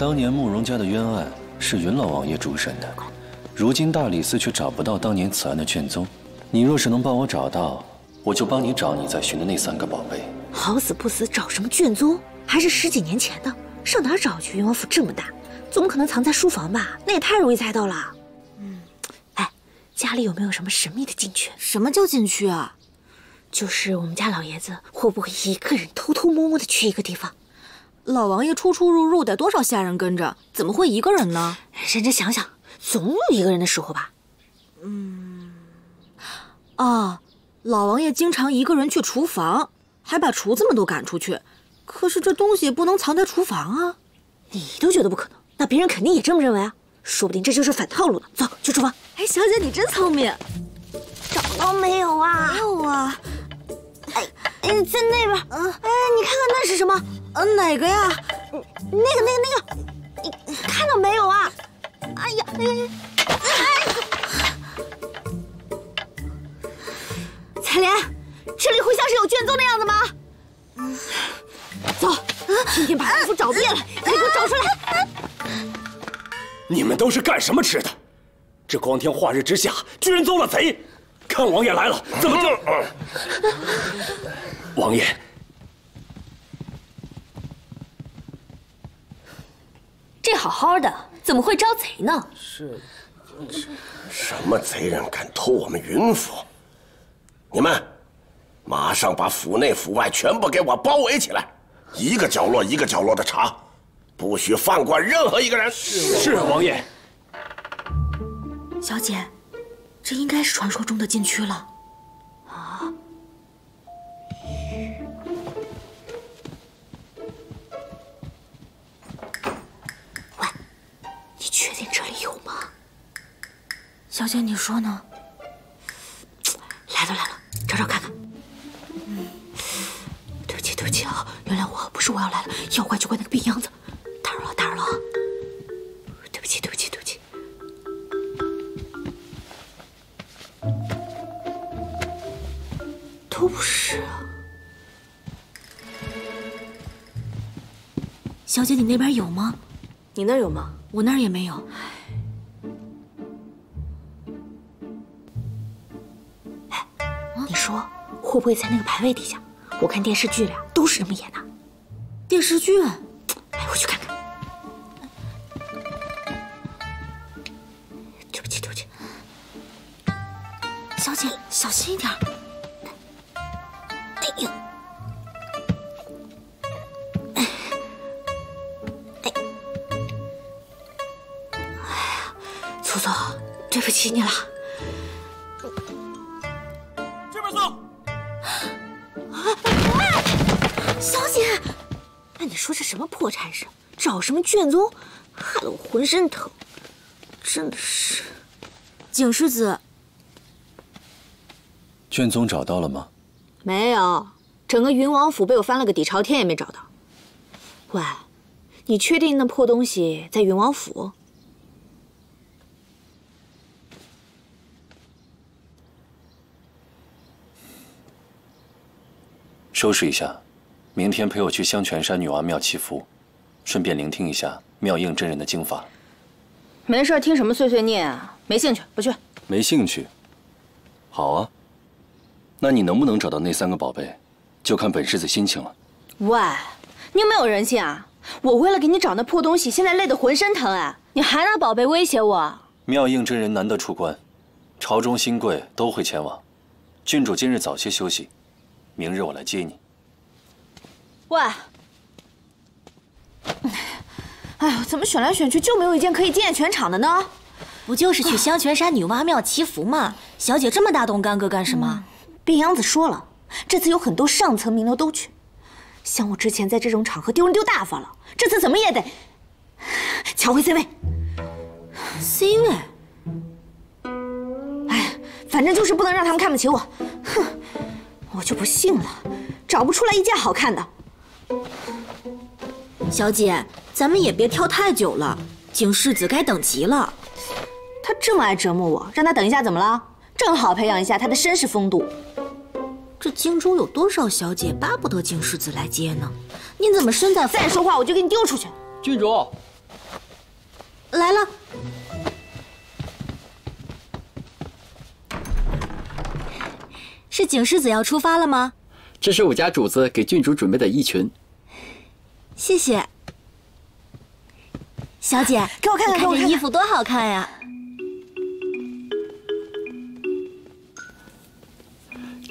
当年慕容家的冤案是云老王爷主审的，如今大理寺却找不到当年此案的卷宗。你若是能帮我找到，我就帮你找你在寻的那3个宝贝。好死不死，找什么卷宗？还是10几年前的，上哪儿找去？云王府这么大，总不可能藏在书房吧？那也太容易猜到了。哎，家里有没有什么神秘的禁区？什么叫禁区啊？就是我们家老爷子会不会一个人偷偷摸摸的去一个地方？老王爷出出入入得多少下人跟着，怎么会一个人呢？认真想想，总有一个人的时候吧。老王爷经常一个人去厨房，还把厨子们都赶出去。可是这东西不能藏在厨房啊。你都觉得不可能，那别人肯定也这么认为啊。说不定这就是反套路的。走，去厨房。哎，小姐你真聪明。找到没有啊？没有啊。在那边。你看看那是什么？哪个呀？那个，你看到没有啊？哎呀，彩莲，这里会像是有卷宗的样子吗？走，今天把衣服找遍了，你给我找出来。你们都是干什么吃的？这光天化日之下，居然遭了贼！看王爷来了，怎么就……王爷，这好好的，怎么会招贼呢？什么贼人敢偷我们云府？你们马上把府内府外全部给我包围起来，一个角落一个角落的查，不许放过任何一个人。是王爷。小姐，这应该是传说中的禁区了。喂，你确定这里有吗？小姐，你说呢？来了，找找看看。对不起啊，原谅我，不是我要来了，要怪就怪那个病秧子，打扰了啊。对不起。都不是啊。小姐，你那边有吗？你那儿有吗？我那儿也没有。你说会不会在那个牌位底下？我看电视剧里都是这么演的。电视剧？我去看看。对不起。小姐，小心一点。哎呀！祖宗，对不起你了。这边送。小姐，那你说这什么破差事？找什么卷宗，害得我浑身疼，真的是。景世子，卷宗找到了吗？没有，整个云王府被我翻了个底朝天也没找到。喂，你确定那破东西在云王府？收拾一下，明天陪我去香泉山女娲庙祈福，顺便聆听一下妙应真人的经法。没事，听什么碎碎念啊？没兴趣，不去。没兴趣？好啊。那你能不能找到那3个宝贝，就看本世子心情了。喂，你有没有人性啊？我为了给你找那破东西，现在累得浑身疼哎！你还拿宝贝威胁我？妙应真人难得出关，朝中新贵都会前往。郡主今日早些休息，明日我来接你。喂，哎呦，怎么选来选去就没有一件可以惊艳全场的呢？不就是去香泉山女娲庙祈福吗？小姐这么大动干戈干什么？病秧子说了，这次有很多上层名流都去。像我之前在这种场合丢人丢大发了，这次怎么也得抢回 C 位。C 位？哎，反正就是不能让他们看不起我。哼，我就不信了，找不出来一件好看的。小姐，咱们也别挑太久了，景世子该等急了。他这么爱折磨我，让他等一下怎么了？正好培养一下他的绅士风度。这京中有多少小姐巴不得景世子来接呢？你怎么身在……再说话我就给你丢出去！郡主，来了。是景世子要出发了吗？这是我家主子给郡主准备的衣裙。谢谢。小姐，给我看看，给我看看这衣服多好看呀！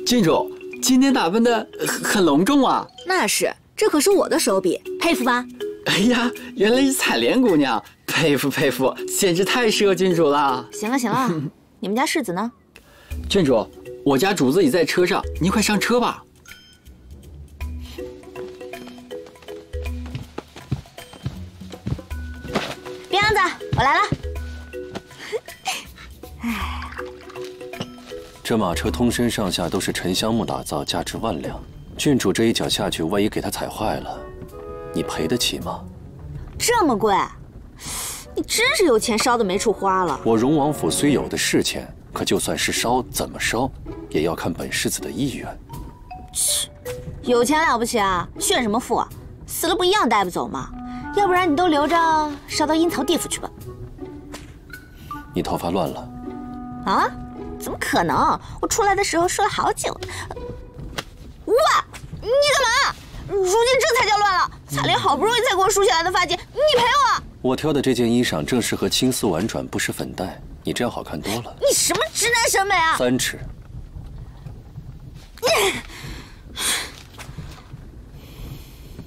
郡主今天打扮的很隆重啊。那是，这可是我的手笔，佩服吧？哎呀，原来是采莲姑娘，佩服佩服，简直太适合郡主了。行了行了，你们家世子呢？郡主，我家主子已在车上，您快上车吧。冰子，我来了。这马车通身上下都是沉香木打造，价值万两。郡主这一脚下去，万一给它踩坏了，你赔得起吗？这么贵，你真是有钱烧的没处花了。我荣王府虽有的是钱，可就算是烧，怎么烧，也要看本世子的意愿。有钱了不起啊？炫什么富啊？死了不一样带不走吗？要不然你都留着烧到阴曹地府去吧。你头发乱了啊？怎么可能？我出来的时候梳了好久。哇！你干嘛？如今这才叫乱了。彩莲好不容易才给我梳下来的发髻，你赔我！我挑的这件衣裳正适合青丝婉转，不施粉黛，你这样好看多了。你什么直男审美啊？3尺。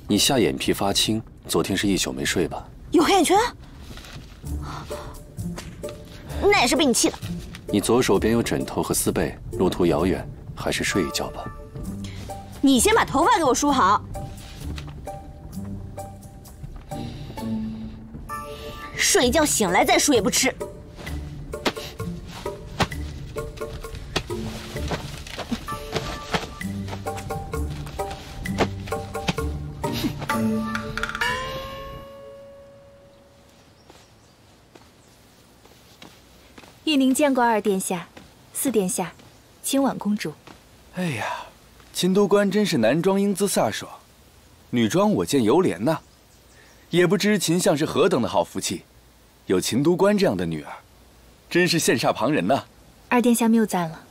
你下眼皮发青，昨天是一宿没睡吧？有黑眼圈？那也是被你气的。你左手边有枕头和丝被，路途遥远，还是睡一觉吧。你先把头发给我梳好。睡一觉醒来再梳也不迟。玉宁见过二殿下、四殿下、清婉公主。哎呀，秦都官真是男装英姿飒爽，女装我见犹怜呐。也不知秦相是何等的好福气，有秦都官这样的女儿，真是羡煞旁人呐。二殿下谬赞了。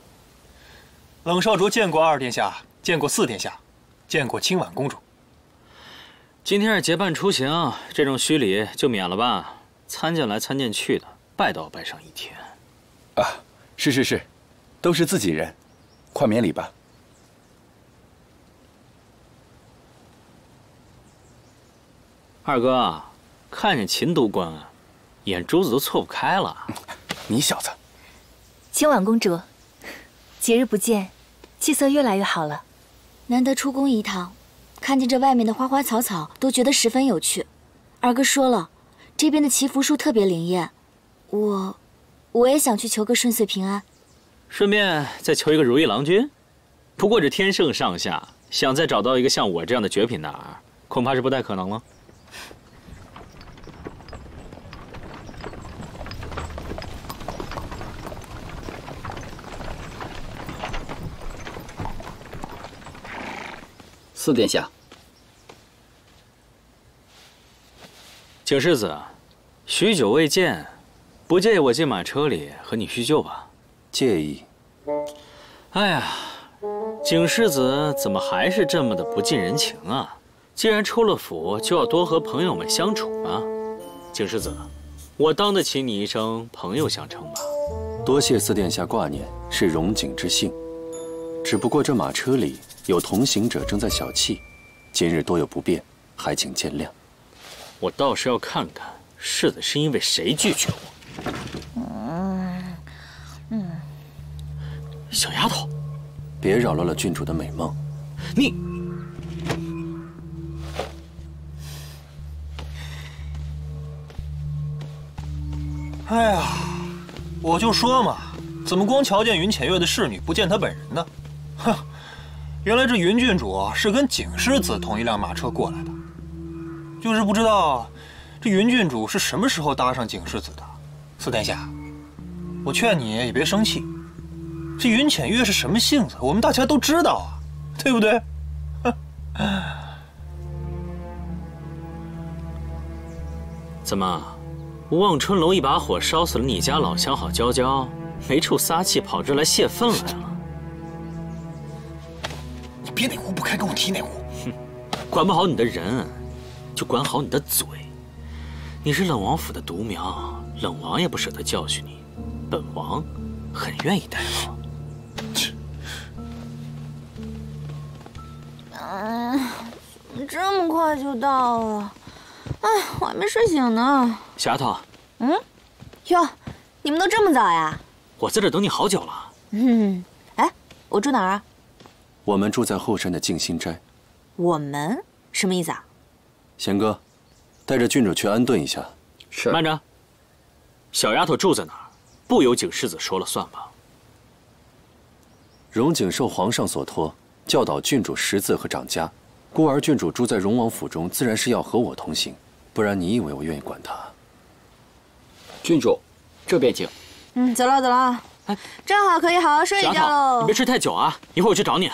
冷少卓见过二殿下，见过四殿下，见过清婉公主。今天是结伴出行，这种虚礼就免了吧。参见来参见去的，拜都要拜上一天。啊，是，都是自己人，快免礼吧。二哥，看见秦都官，眼珠子都错不开了。你小子，清婉公主，几日不见，气色越来越好了。难得出宫一趟，看见这外面的花花草草，都觉得十分有趣。二哥说了，这边的祈福树特别灵验，我也想去求个顺遂平安，顺便再求一个如意郎君。不过这天圣上下，想再找到一个像我这样的绝品男儿，恐怕是不太可能了。四殿下，景世子，许久未见，不介意我进马车里和你叙旧吧？介意。哎呀，景世子怎么还是这么的不近人情啊？既然出了府，就要多和朋友们相处啊。景世子，我当得起你一声朋友相称吧？多谢四殿下挂念，是荣景之幸。只不过这马车里有同行者正在小憩，今日多有不便，还请见谅。我倒是要看看世子是因为谁拒绝我。小丫头，别扰乱了郡主的美梦。你，哎呀，我就说嘛，怎么光瞧见云浅月的侍女，不见她本人呢？哼，原来这云郡主是跟景世子同一辆马车过来的，就是不知道这云郡主是什么时候搭上景世子的。四殿下，我劝你也别生气，这云浅月是什么性子，我们大家都知道啊，对不对？怎么，望春楼一把火烧死了你家老相好娇娇，没处撒气，跑这来泄愤来了。你别哪壶不开，跟我提哪壶。哼，管不好你的人，就管好你的嘴。你是冷王府的独苗，冷王也不舍得教训你，本王很愿意代劳。怎么这么快就到了？哎，我还没睡醒呢。小丫头，哟，你们都这么早呀？我在这等你好久了。哎，我住哪儿啊？我们住在后山的静心斋。我们什么意思啊？贤哥，带着郡主去安顿一下。是。慢着，小丫头住在哪儿，不由景世子说了算吧？荣景受皇上所托，教导郡主识字和长家。孤儿郡主住在荣王府中，自然是要和我同行，不然你以为我愿意管她？郡主，这边请。走了走了，正好可以好好睡一觉喽。你别睡太久啊，一会儿我去找你。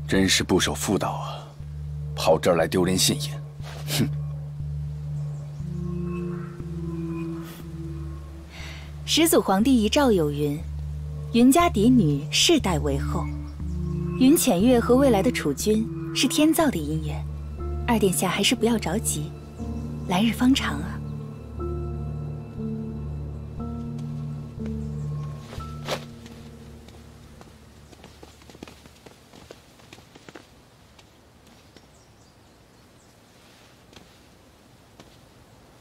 真是不守妇道啊，跑这儿来丢人现眼，哼！始祖皇帝遗诏有云：云家嫡女世代为后。云浅月和未来的储君是天造的姻缘，二殿下还是不要着急，来日方长啊。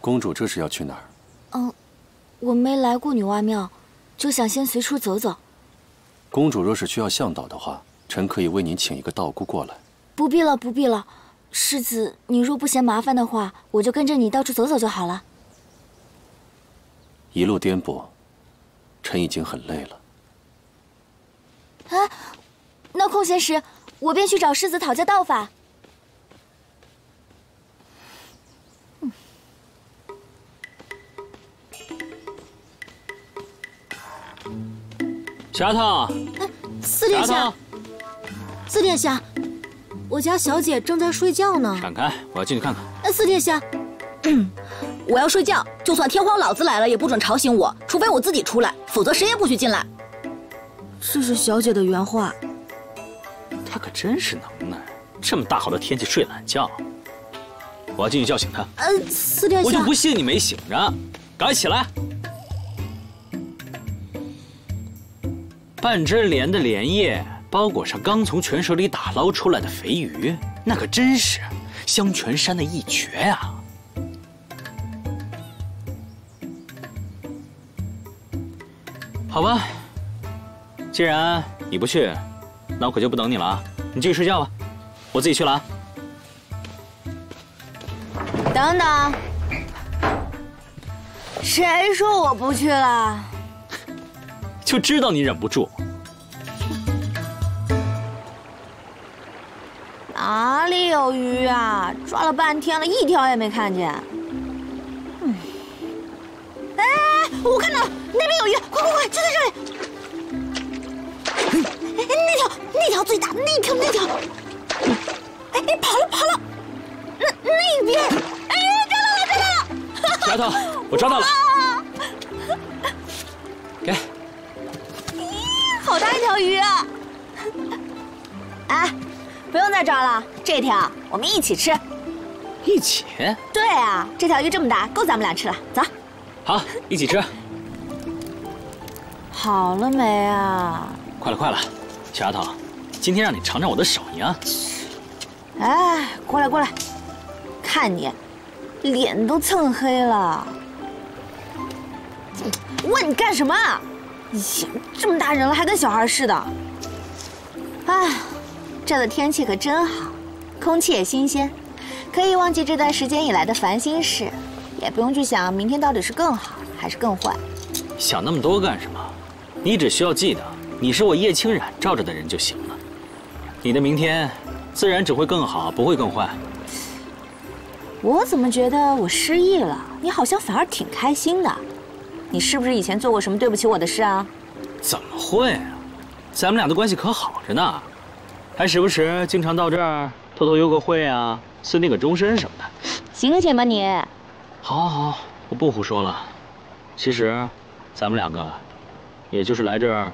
公主这是要去哪儿？我没来过女娲庙，就想先随处走走。公主若是需要向导的话，臣可以为您请一个道姑过来。不必了，不必了。世子，你若不嫌麻烦的话，我就跟着你到处走走就好了。一路颠簸，臣已经很累了。那空闲时，我便去找世子讨教道法。小丫头，四殿下，四殿下，我家小姐正在睡觉呢。闪开，我要进去看看。四殿下，我要睡觉，就算天皇老子来了也不准吵醒我，除非我自己出来，否则谁也不许进来。这是小姐的原话。她可真是能耐，这么大好的天气睡懒觉。我要进去叫醒她。四殿下，我就不信你没醒着，赶快起来！半只莲的莲叶包裹上刚从泉水里打捞出来的肥鱼，那可真是香泉山的一绝呀！好吧，既然你不去，那我可就不等你了啊！你继续睡觉吧，我自己去了啊。等等，谁说我不去了？就知道你忍不住。哪里有鱼啊？抓了半天了，一条也没看见。哎，我看到了，那边有鱼，快快快，就在这里！那条最大，那条。哎，跑了！那边，哎，抓到了！小丫头，我抓到了。给。好大一条鱼啊！哎，不用再抓了，这条我们一起吃。一起？对啊，这条鱼这么大，够咱们俩吃了。走。好，一起吃。好了没啊？快了，小丫头，今天让你尝尝我的手艺啊！哎，过来，看你，脸都蹭黑了。问你干什么？这么大人了还跟小孩似的。哎，这的天气可真好，空气也新鲜，可以忘记这段时间以来的烦心事，也不用去想明天到底是更好还是更坏。想那么多干什么？你只需要记得，你是我叶青染罩着的人就行了。你的明天自然只会更好，不会更坏。我怎么觉得我失忆了？你好像反而挺开心的。你是不是以前做过什么对不起我的事啊？怎么会啊？咱们俩的关系可好着呢，还时不时经常到这儿偷偷幽个会啊，私定个终身什么的。醒醒吧你！好，好，好，我不胡说了。其实，咱们两个，也就是来这儿，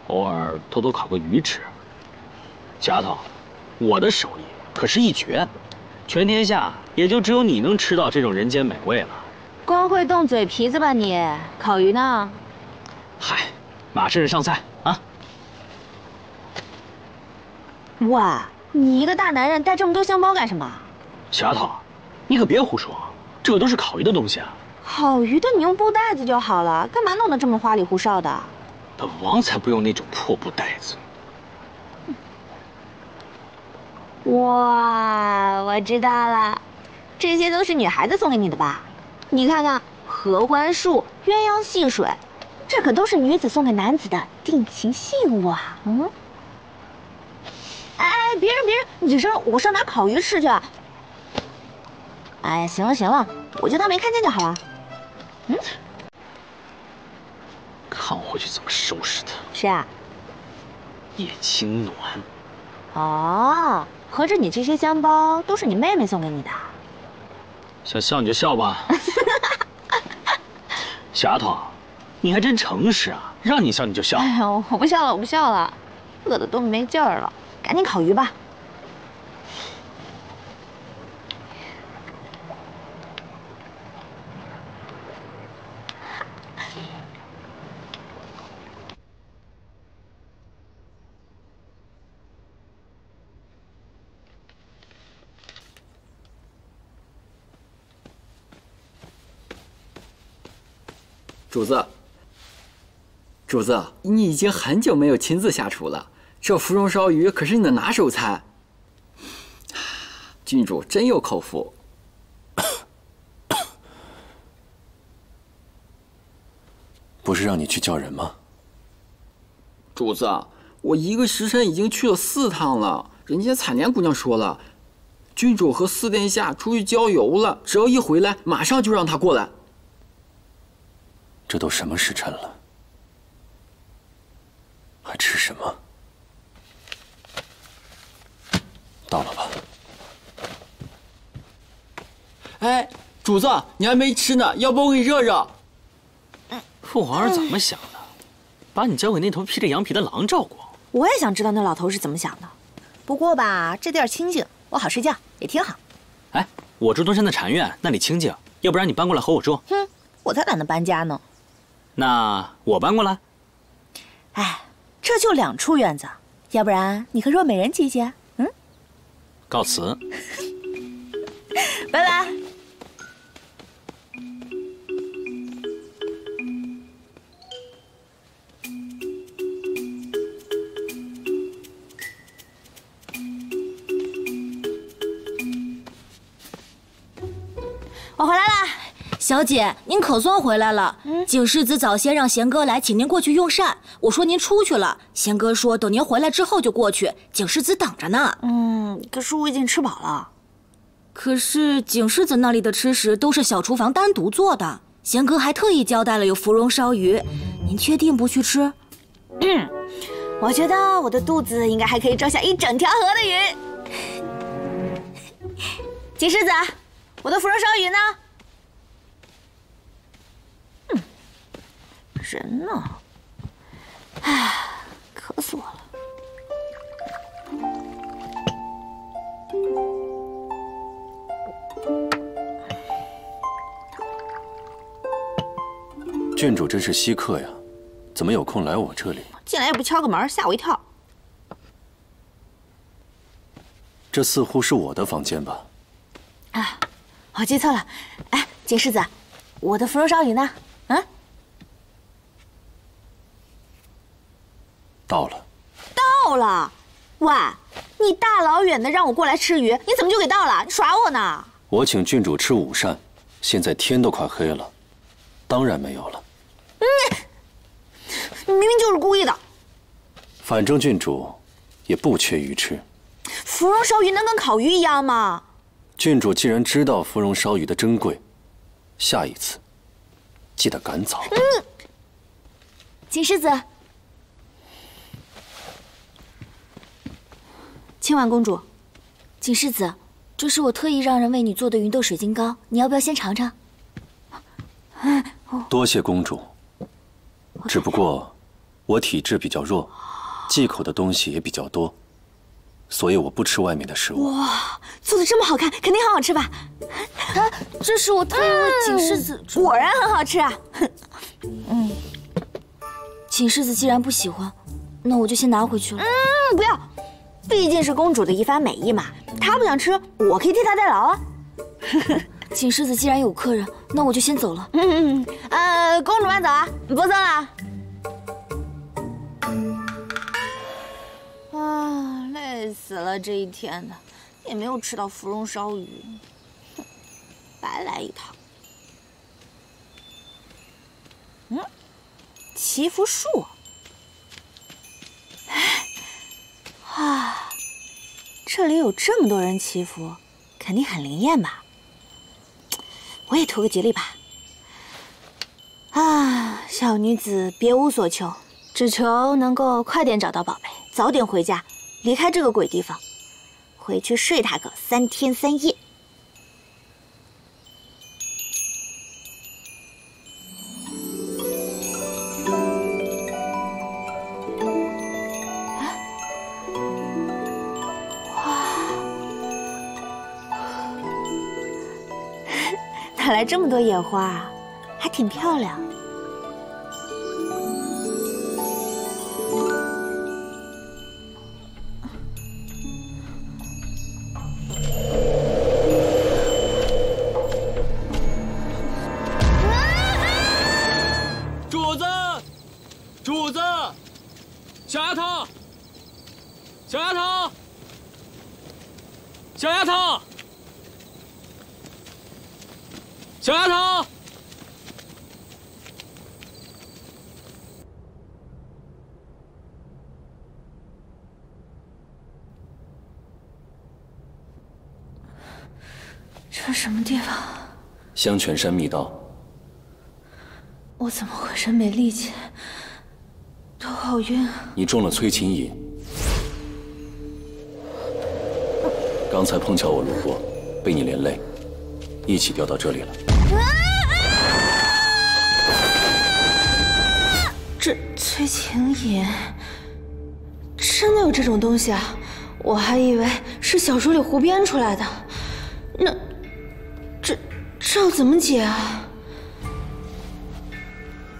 偶尔偷偷烤个鱼吃。丫头，我的手艺可是一绝，全天下也就只有你能吃到这种人间美味了。光会动嘴皮子吧你？烤鱼呢？嗨，马上上菜啊！哇，你一个大男人带这么多香包干什么？小丫头，你可别胡说，这都是烤鱼的东西啊。烤鱼的你用布袋子就好了，干嘛弄得这么花里胡哨的？本王才不用那种破布袋子。哇，我知道了，这些都是女孩子送给你的吧？你看看，合欢树、鸳鸯戏水，这可都是女子送给男子的定情信物啊！嗯。哎，别人，你我上哪烤鱼吃去？哎呀，行了，我就当没看见就好了。嗯。看我回去怎么收拾他。是啊。叶青暖。哦，合着你这些香包都是你妹妹送给你的？想笑你就笑吧。小丫头，你还真诚实啊！让你笑你就笑。哎呀，我不笑了，饿得都没劲儿了，赶紧烤鱼吧。主子，你已经很久没有亲自下厨了，这芙蓉烧鱼可是你的拿手菜。郡主真有口福。不是让你去叫人吗？主子，我一个时辰已经去了4趟了，人家采莲姑娘说了，郡主和4殿下出去郊游了，只要一回来，马上就让他过来。这都什么时辰了，还吃什么？到了吧？哎，主子，你还没吃呢，要不我给你热热？父皇是怎么想的？把你交给那头披着羊皮的狼照顾？我也想知道那老头是怎么想的。不过吧，这地儿清静，我好睡觉，也挺好。哎，我住东山的禅院，那里清静，要不然你搬过来和我住？哼，我才懒得搬家呢。那我搬过来。哎，这就2处院子，要不然你和若美人姐姐，嗯？告辞。拜拜。我回来啦。小姐，您可算回来了。景世子早先让贤哥来请您过去用膳，我说您出去了，贤哥说等您回来之后就过去，景世子等着呢。可是我已经吃饱了。可是景世子那里的吃食都是小厨房单独做的，贤哥还特意交代了有芙蓉烧鱼，您确定不去吃？我觉得我的肚子应该还可以装下1整条河的鱼。景世子，我的芙蓉烧鱼呢？人呢？唉，渴死我了。郡主真是稀客呀，怎么有空来我这里？进来也不敲个门，吓我一跳。这似乎是我的房间吧？啊，我记错了。哎，景世子，我的芙蓉烧鱼呢？到了。到了？喂，你大老远的让我过来吃鱼，你怎么就给到了？你耍我呢？我请郡主吃午膳，现在天都快黑了，当然没有了。你明明就是故意的。反正郡主也不缺鱼吃。芙蓉烧鱼能跟烤鱼一样吗？郡主既然知道芙蓉烧鱼的珍贵，下一次记得赶早。景世子，青婉公主，景世子，这是我特意让人为你做的芸豆水晶糕，你要不要先尝尝？多谢公主。只不过我体质比较弱，忌口的东西也比较多，所以我不吃外面的食物。哇，做的这么好看，肯定很好吃吧？这是我特意为景世子，果然很好吃啊！景世子既然不喜欢，那我就先拿回去了。不要，毕竟是公主的一番美意嘛，她不想吃，我可以替她代劳啊。景世子既然有客人，那我就先走了。公主慢走啊，不送了。啊，累死了，这一天的也没有吃到芙蓉烧鱼，白来一趟。祈福树。啊，这里有这么多人祈福，肯定很灵验吧？我也图个吉利吧。啊，小女子别无所求，只求能够快点找到宝贝，早点回家，离开这个鬼地方，回去睡他个3天3夜。哪来这么多野花啊？还挺漂亮。主子，主子，小丫头，小丫头，小丫头。小丫头，这是什么地方？香泉山密道。我怎么浑身没力气，头好晕啊！你中了催情饮，刚才碰巧我路过，被你连累，一起掉到这里了。这催情饮真的有这种东西啊？我还以为是小说里胡编出来的。那这要怎么解啊？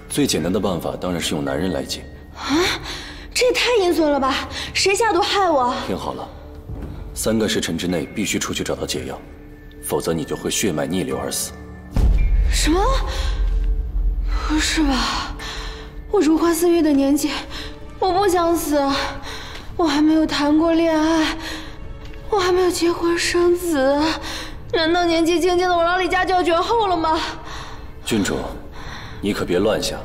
最简单的办法当然是用男人来解。啊，这也太阴损了吧！谁下毒害我？听好了，3个时辰之内必须出去找到解药，否则你就会血脉逆流而死。什么？不是吧？我如花似玉的年纪，我不想死。我还没有谈过恋爱，我还没有结婚生子，难道年纪轻轻的我老李家就要绝后了吗？郡主，你可别乱想，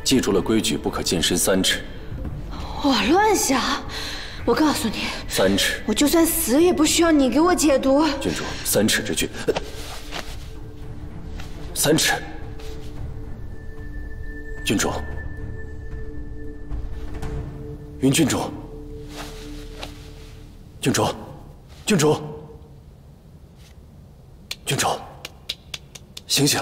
记住了规矩，不可近身3尺。我乱想？我告诉你，3尺。我就算死也不需要你给我解毒。郡主，3尺之距，3尺。郡主，云郡主，郡主，郡主，郡主，醒醒！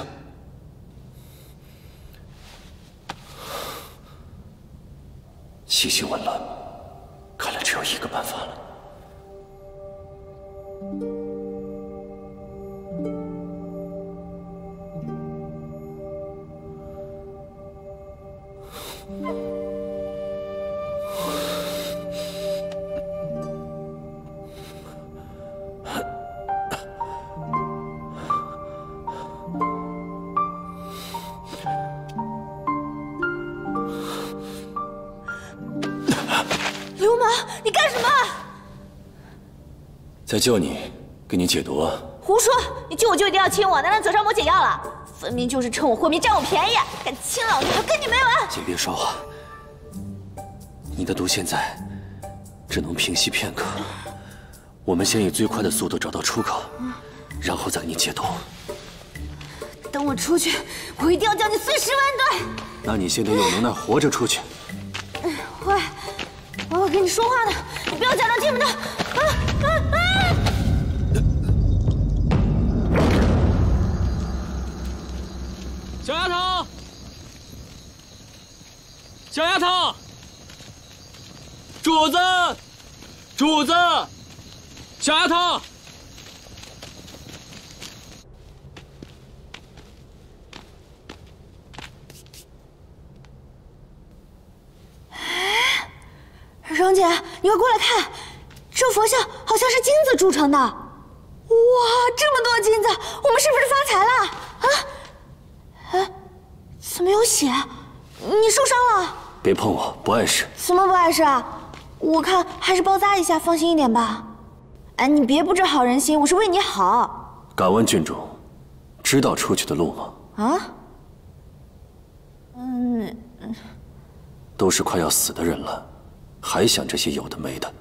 气息紊乱，看来只有一个办法了。流氓，你干什么？在救你，给你解毒啊！胡说！你救我就一定要亲我，难道嘴上抹解药了？分明就是趁我昏迷占我便宜，敢亲老娘，我跟你没完！先别说话，你的毒现在只能平息片刻，我们先以最快的速度找到出口，然后再给你解毒。等我出去，我一定要叫你碎尸万段！那你现在有能耐活着出去？喂，我跟你说话呢，你不要假装听不到！小丫头，小丫头，主子，主子，小丫头。蓉姐，你快过来看，这佛像好像是金子铸成的。哇，这么多金子，我们是不是发财了？啊？哎，怎么有血？你受伤了？别碰我，不碍事。怎么不碍事啊？我看还是包扎一下，放心一点吧。哎，你别不知好人心，我是为你好。敢问郡主，知道出去的路吗？啊？都是快要死的人了，还想这些有的没的。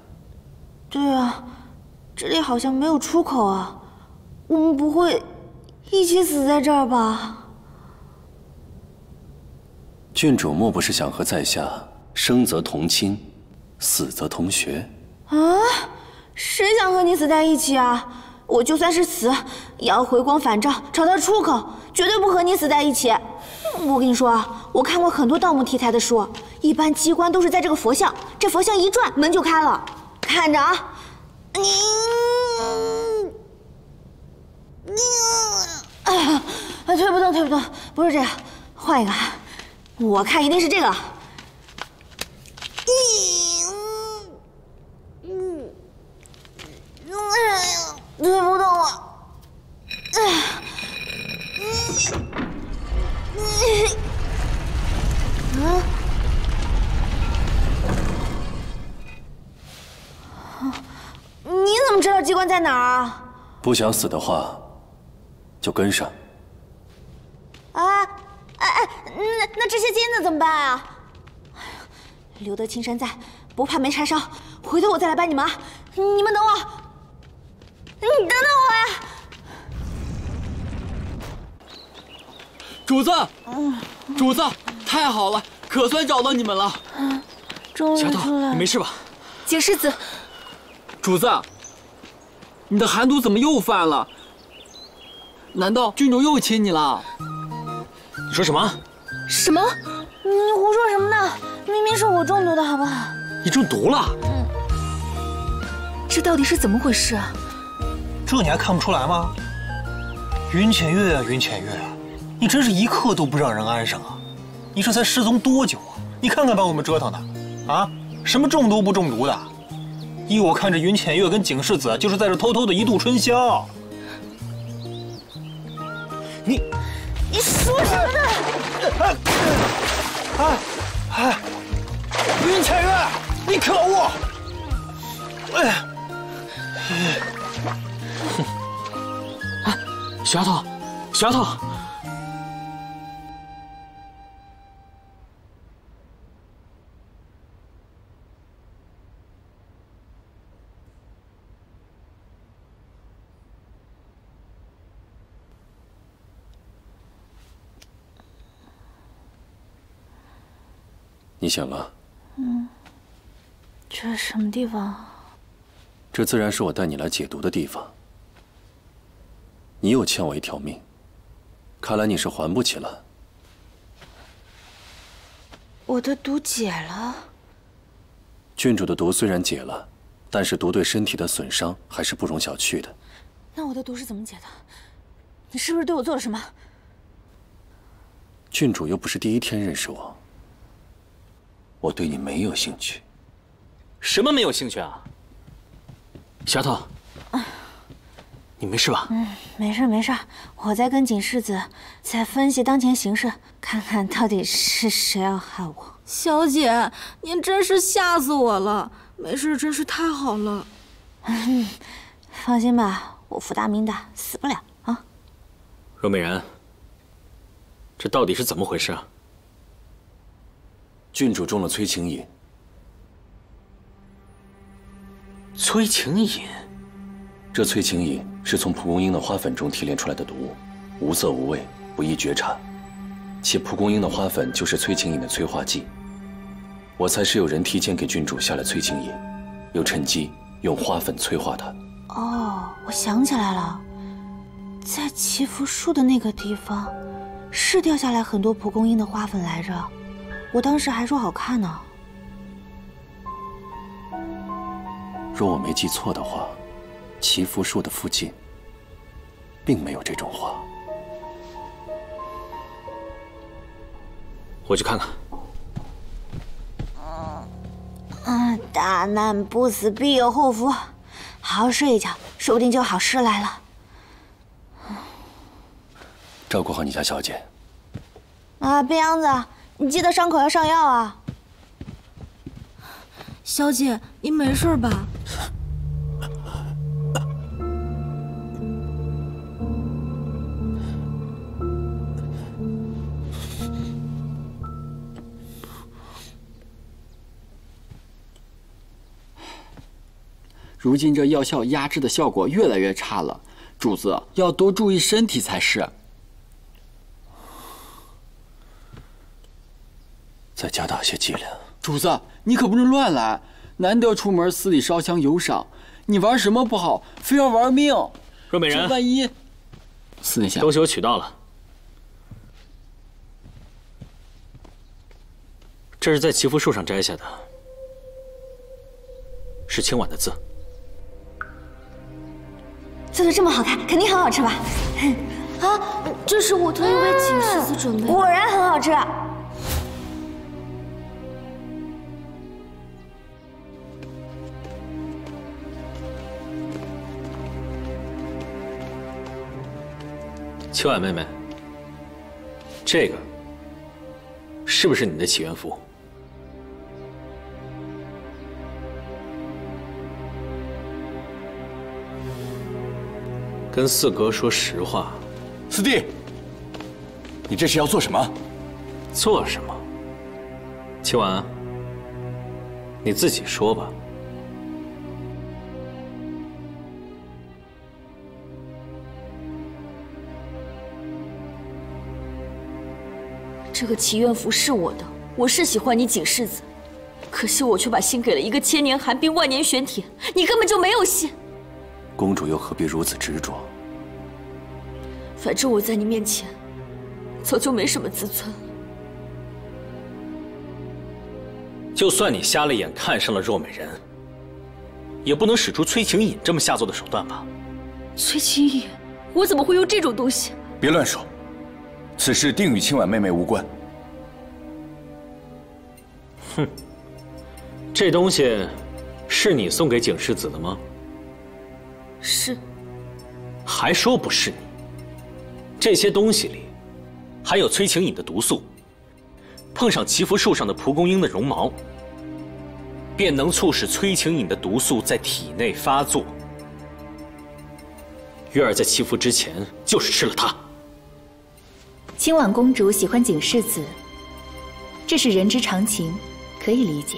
对啊，这里好像没有出口啊，我们不会一起死在这儿吧？郡主莫不是想和在下生则同亲，死则同学？啊？谁想和你死在一起啊？我就算是死，也要回光返照，找到出口，绝对不和你死在一起。我跟你说啊，我看过很多盗墓题材的书，一般机关都是在这个佛像，这佛像一转，门就开了。看着啊，推不动，推不动，不是这个，换一个。我看一定是这个。推不动了。你怎么知道机关在哪儿啊？不想死的话，就跟上。那这些金子怎么办啊？留得青山在，不怕没柴烧。回头我再来搬你们啊！你们等我，你等等我呀！主子，主子，太好了，可算找到你们了。终于出来了。小头，你没事吧？景世子，主子，你的寒毒怎么又犯了？难道郡主又亲你了？你说什么？什么？你胡说什么呢？明明是我中毒的好不好？你中毒了？这到底是怎么回事啊？这你还看不出来吗？云浅月啊，云浅月啊，你真是一刻都不让人安生啊！你这才失踪多久啊？你看看把我们折腾的，啊，什么中毒不中毒的？依我看，这云浅月跟景世子就是在这偷偷的一度春宵。你说什么呢？云浅月，你可恶！小丫头，小丫头，你醒了？这是什么地方？这自然是我带你来解毒的地方。你又欠我一条命，看来你是还不起了。我的毒解了。郡主的毒虽然解了，但是毒对身体的损伤还是不容小觑的。那我的毒是怎么解的？你是不是对我做了什么？郡主又不是第一天认识我，我对你没有兴趣。什么没有兴趣啊？小丫头，你没事吧？没事没事，我在跟景世子在分析当前形势，看看到底是谁要害我。小姐，您真是吓死我了！没事，真是太好了。放心吧，我福大命大，死不了啊。若美然，这到底是怎么回事啊？郡主中了催情饮。催情饮，这催情饮是从蒲公英的花粉中提炼出来的毒物，无色无味，不易觉察。且蒲公英的花粉就是催情饮的催化剂。我猜是有人提前给郡主下了催情饮，又趁机用花粉催化它。哦，我想起来了，在祈福树的那个地方，是掉下来很多蒲公英的花粉来着。我当时还说好看呢。若我没记错的话，祈福树的附近并没有这种花。我去看看。大难不死必有后福，好好睡一觉，说不定就有好事来了。照顾好你家小姐。冰秧子，你记得伤口要上药啊。小姐，您没事吧？如今这药效压制的效果越来越差了，主子要多注意身体才是。再加大些剂量。主子，你可不能乱来，难得出门寺里烧香游赏，你玩什么不好，非要玩命。若美人，这万一……司殿下，东西我取到了，这是在祈福树上摘下的，是清婉的字。做的这么好看，肯定很好吃吧？啊，这是我特意为景世子准备的，果然很好吃。清婉妹妹，这个是不是你的祈愿符？跟四哥说实话。四弟，你这是要做什么？做什么？清婉，你自己说吧。这个祈愿符是我的，我是喜欢你景世子，可惜我却把心给了一个千年寒冰万年玄铁，你根本就没有心。公主又何必如此执着？反正我在你面前早就没什么自尊了。就算你瞎了眼看上了若美人，也不能使出催情饮这么下作的手段吧？催情饮，我怎么会用这种东西？别乱说，此事定与清婉妹妹无关。哼，这东西是你送给景世子的吗？是。还说不是你？这些东西里含有催情饮的毒素，碰上祈福树上的蒲公英的绒毛，便能促使催情饮的毒素在体内发作。月儿在祈福之前就是吃了它。清婉公主喜欢景世子，这是人之常情，可以理解。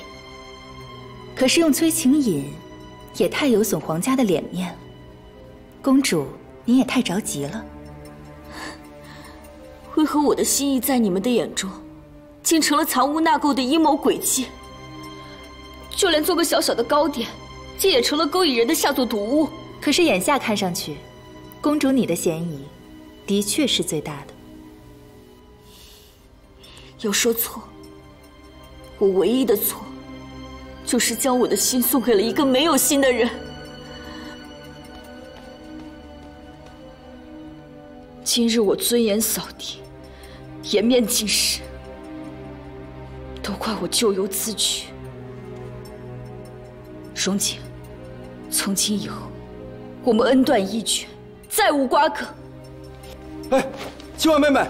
可是用催情饮，也太有损皇家的脸面了。公主，你也太着急了。为何我的心意在你们的眼中，竟成了藏污纳垢的阴谋诡计？就连做个小小的糕点，竟也成了勾引人的下作毒物。可是眼下看上去，公主你的嫌疑，的确是最大的。要说错，我唯一的错，就是将我的心送给了一个没有心的人。今日我尊严扫地，颜面尽失，都怪我咎由自取。荣景，从今以后，我们恩断义绝，再无瓜葛。哎，清婉妹妹。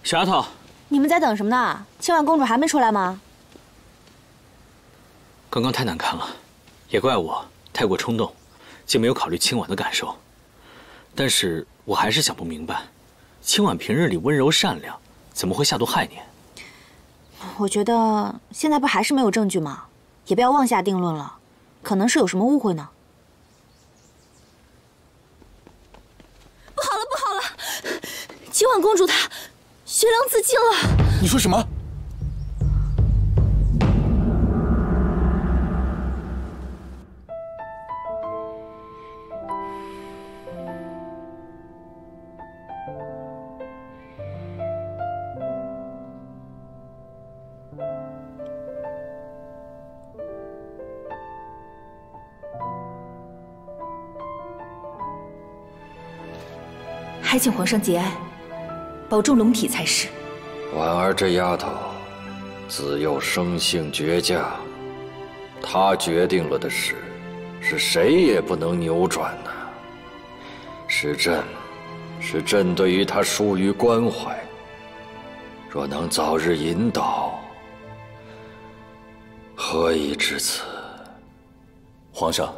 小丫头，你们在等什么呢？清婉公主还没出来吗？刚刚太难看了，也怪我太过冲动，竟没有考虑清婉的感受。但是我还是想不明白，清婉平日里温柔善良，怎么会下毒害你？我觉得现在不还是没有证据吗？也不要妄下定论了，可能是有什么误会呢。婉公主她血量自尽了。你说什么？还请皇上节哀，保重龙体才是。婉儿这丫头，自幼生性倔强，她决定了的事，是谁也不能扭转的。是朕对于她疏于关怀，若能早日引导，何以至此？皇上，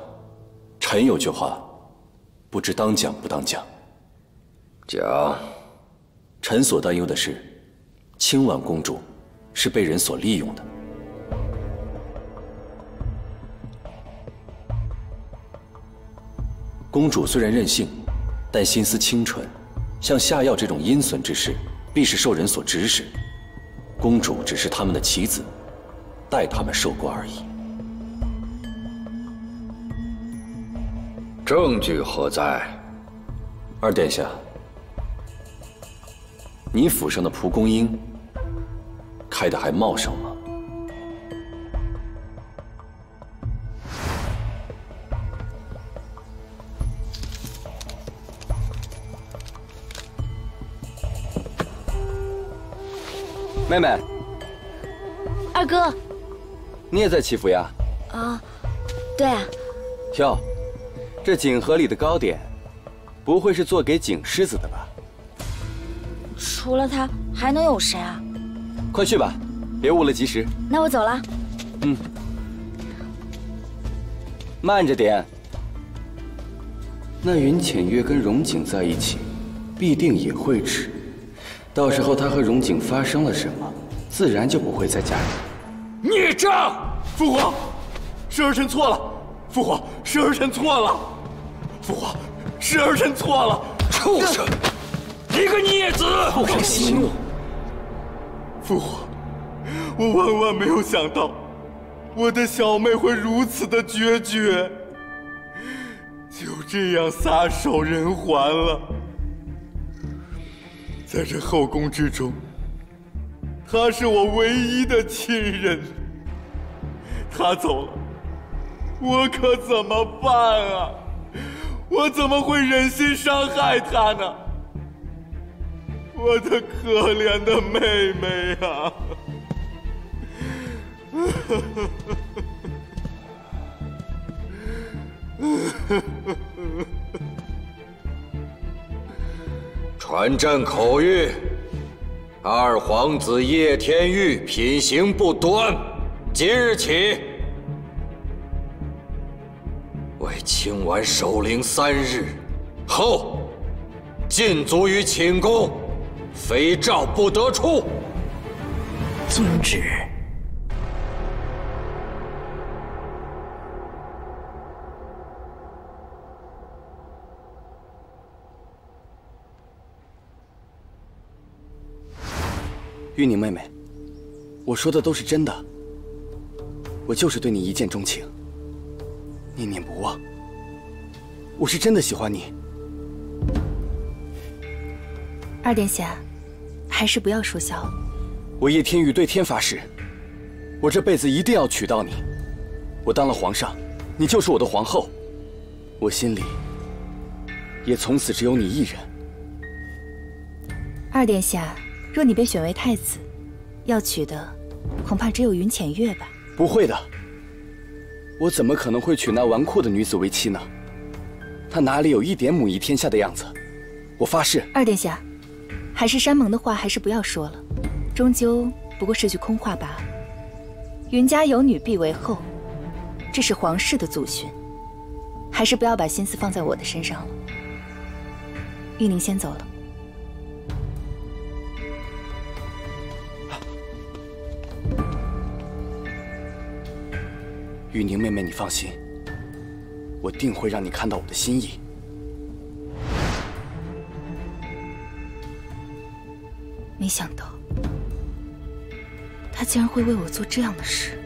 臣有句话，不知当讲不当讲。讲。臣所担忧的是，清婉公主是被人所利用的。公主虽然任性，但心思清纯，像下药这种阴损之事，必是受人所指使。公主只是他们的棋子，待他们受过而已。证据何在？二殿下，你府上的蒲公英开得还茂盛吗？妹妹，二哥，你也在祈福呀？啊，对啊。哟，这锦盒里的糕点，不会是做给景狮子的吧？除了他，还能有谁啊？快去吧，别误了吉时。那我走了。嗯，慢着点。那云浅月跟荣景在一起，必定也会吃。到时候他和荣景发生了什么，自然就不会在家里。孽障！父皇，是儿臣错了。父皇，是儿臣错了。父皇，是儿臣错了。畜生！你个孽子！父皇息怒。父皇，我万万没有想到，我的小妹会如此的决绝，就这样撒手人寰了。在这后宫之中，她是我唯一的亲人。她走了，我可怎么办啊？我怎么会忍心伤害她呢？我的可怜的妹妹啊！传朕口谕：二皇子叶天玉品行不端，即日起为清婉守灵3日，后禁足于寝宫，非诏不得出。遵旨。玉宁妹妹，我说的都是真的，我就是对你一见钟情，念念不忘。我是真的喜欢你。二殿下，还是不要说笑了。我叶天宇对天发誓，我这辈子一定要娶到你。我当了皇上，你就是我的皇后，我心里也从此只有你一人。二殿下，若你被选为太子，要娶的恐怕只有云浅月吧？不会的，我怎么可能会娶那纨绔的女子为妻呢？她哪里有一点母仪天下的样子？我发誓。二殿下，海誓山盟的话还是不要说了，终究不过是句空话罢了。云家有女必为后，这是皇室的祖训，还是不要把心思放在我的身上了。玉宁先走了。玉宁妹妹，你放心，我定会让你看到我的心意。没想到他竟然会为我做这样的事。